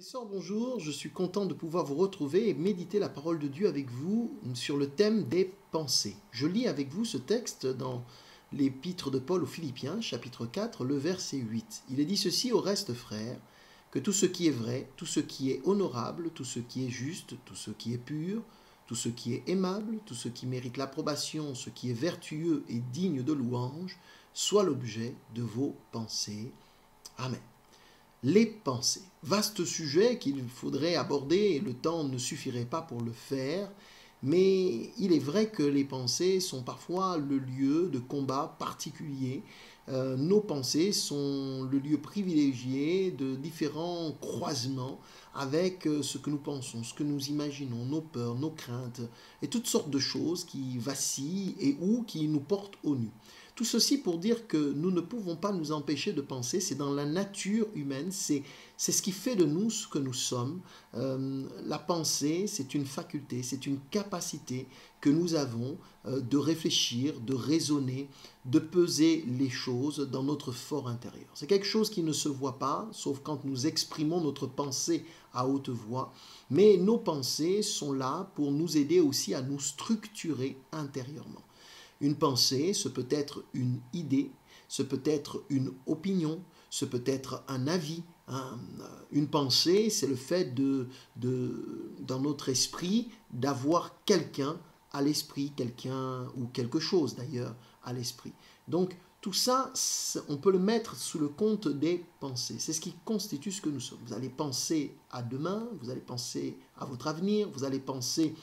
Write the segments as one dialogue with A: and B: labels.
A: Professeur, bonjour, je suis content de pouvoir vous retrouver et méditer la parole de Dieu avec vous sur le thème des pensées. Je lis avec vous ce texte dans l'épître de Paul aux Philippiens, chapitre 4, le verset 8. Il est dit ceci: au reste, frères, que tout ce qui est vrai, tout ce qui est honorable, tout ce qui est juste, tout ce qui est pur, tout ce qui est aimable, tout ce qui mérite l'approbation, ce qui est vertueux et digne de louange, soit l'objet de vos pensées. Amen. Les pensées. Vaste sujet qu'il faudrait aborder et le temps ne suffirait pas pour le faire, mais il est vrai que les pensées sont parfois le lieu de combats particuliers. Nos pensées sont le lieu privilégié de différents croisements avec ce que nous pensons, ce que nous imaginons, nos peurs, nos craintes et toutes sortes de choses qui vacillent et ou qui nous portent au nu. Tout ceci pour dire que nous ne pouvons pas nous empêcher de penser, c'est dans la nature humaine, c'est ce qui fait de nous ce que nous sommes. La pensée, c'est une faculté, c'est une capacité que nous avons de réfléchir, de raisonner, de peser les choses dans notre fort intérieur. C'est quelque chose qui ne se voit pas, sauf quand nous exprimons notre pensée à haute voix, mais nos pensées sont là pour nous aider aussi à nous structurer intérieurement. Une pensée, ce peut être une idée, ce peut être une opinion, ce peut être un avis. Une pensée, c'est le fait dans notre esprit d'avoir quelqu'un à l'esprit, quelqu'un ou quelque chose d'ailleurs à l'esprit. Donc tout ça, on peut le mettre sous le compte des pensées. C'est ce qui constitue ce que nous sommes. Vous allez penser à demain, vous allez penser à votre avenir, vous allez penser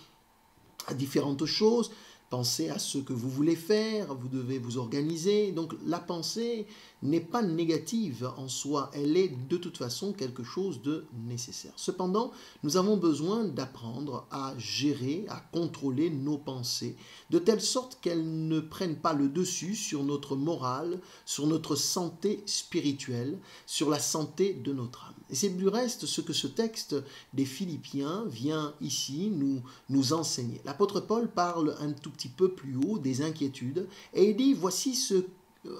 A: à différentes choses, pensez à ce que vous voulez faire, vous devez vous organiser. Donc la pensée n'est pas négative en soi, elle est de toute façon quelque chose de nécessaire. Cependant, nous avons besoin d'apprendre à gérer, à contrôler nos pensées, de telle sorte qu'elles ne prennent pas le dessus sur notre morale, sur notre santé spirituelle, sur la santé de notre âme. Et c'est du reste ce que ce texte des Philippiens vient ici nous enseigner. L'apôtre Paul parle un tout petit peu plus haut des inquiétudes et il dit: voici ce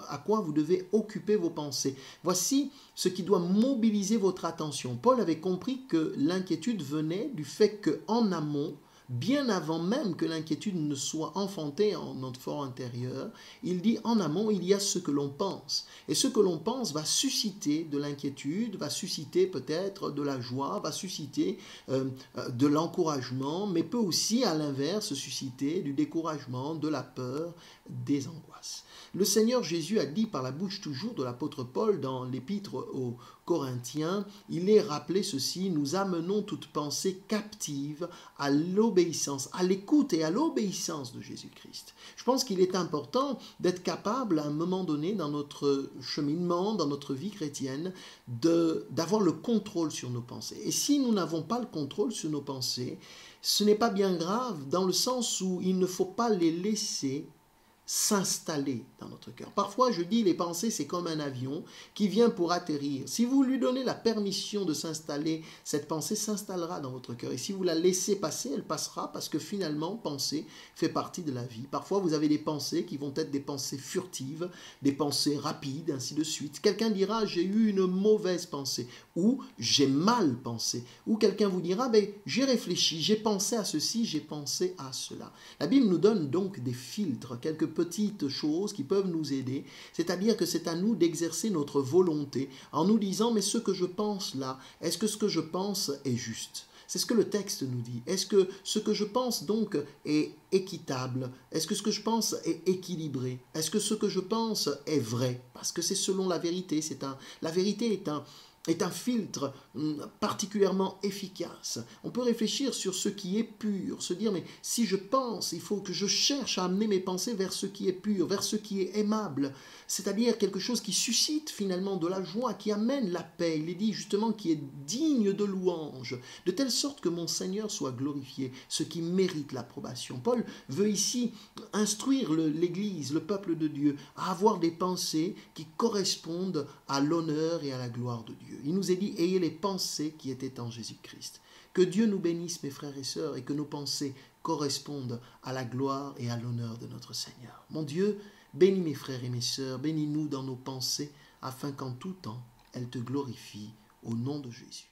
A: à quoi vous devez occuper vos pensées. Voici ce qui doit mobiliser votre attention. Paul avait compris que l'inquiétude venait du fait qu'en amont, bien avant même que l'inquiétude ne soit enfantée en notre fort intérieur, il dit en amont, il y a ce que l'on pense. Et ce que l'on pense va susciter de l'inquiétude, va susciter peut-être de la joie, va susciter de l'encouragement, mais peut aussi à l'inverse susciter du découragement, de la peur, des angoisses. Le Seigneur Jésus a dit par la bouche toujours de l'apôtre Paul dans l'épître aux Corinthiens, il est rappelé ceci: nous amenons toute pensée captive à l'obéissance, à l'écoute et à l'obéissance de Jésus-Christ. Je pense qu'il est important d'être capable à un moment donné dans notre cheminement, dans notre vie chrétienne, d'avoir le contrôle sur nos pensées. Et si nous n'avons pas le contrôle sur nos pensées, ce n'est pas bien grave dans le sens où il ne faut pas les laisser s'installer dans notre cœur. Parfois, je dis, les pensées, c'est comme un avion qui vient pour atterrir. Si vous lui donnez la permission de s'installer, cette pensée s'installera dans votre cœur. Et si vous la laissez passer, elle passera parce que finalement, penser fait partie de la vie. Parfois, vous avez des pensées qui vont être des pensées furtives, des pensées rapides, ainsi de suite. Quelqu'un dira: j'ai eu une mauvaise pensée, ou j'ai mal pensé, ou quelqu'un vous dira: ben, j'ai réfléchi, j'ai pensé à ceci, j'ai pensé à cela. La Bible nous donne donc des filtres, quelques petites choses qui peuvent nous aider, c'est-à-dire que c'est à nous d'exercer notre volonté en nous disant: mais ce que je pense là, est-ce que ce que je pense est juste? C'est ce que le texte nous dit. Est-ce que ce que je pense donc est équitable? Est-ce que ce que je pense est équilibré? Est-ce que ce que je pense est vrai? Parce que c'est selon la vérité. La vérité est un filtre particulièrement efficace. On peut réfléchir sur ce qui est pur, se dire: mais si je pense, il faut que je cherche à amener mes pensées vers ce qui est pur, vers ce qui est aimable, c'est-à-dire quelque chose qui suscite finalement de la joie, qui amène la paix. Il est dit justement qui est digne de louange, de telle sorte que mon Seigneur soit glorifié, ce qui mérite l'approbation. Paul veut ici instruire l'Église, le peuple de Dieu, à avoir des pensées qui correspondent à l'honneur et à la gloire de Dieu. Il nous est dit: ayez les pensées qui étaient en Jésus-Christ. Que Dieu nous bénisse, mes frères et sœurs, et que nos pensées correspondent à la gloire et à l'honneur de notre Seigneur. Mon Dieu, bénis mes frères et mes sœurs, bénis-nous dans nos pensées, afin qu'en tout temps, elles te glorifient, au nom de Jésus.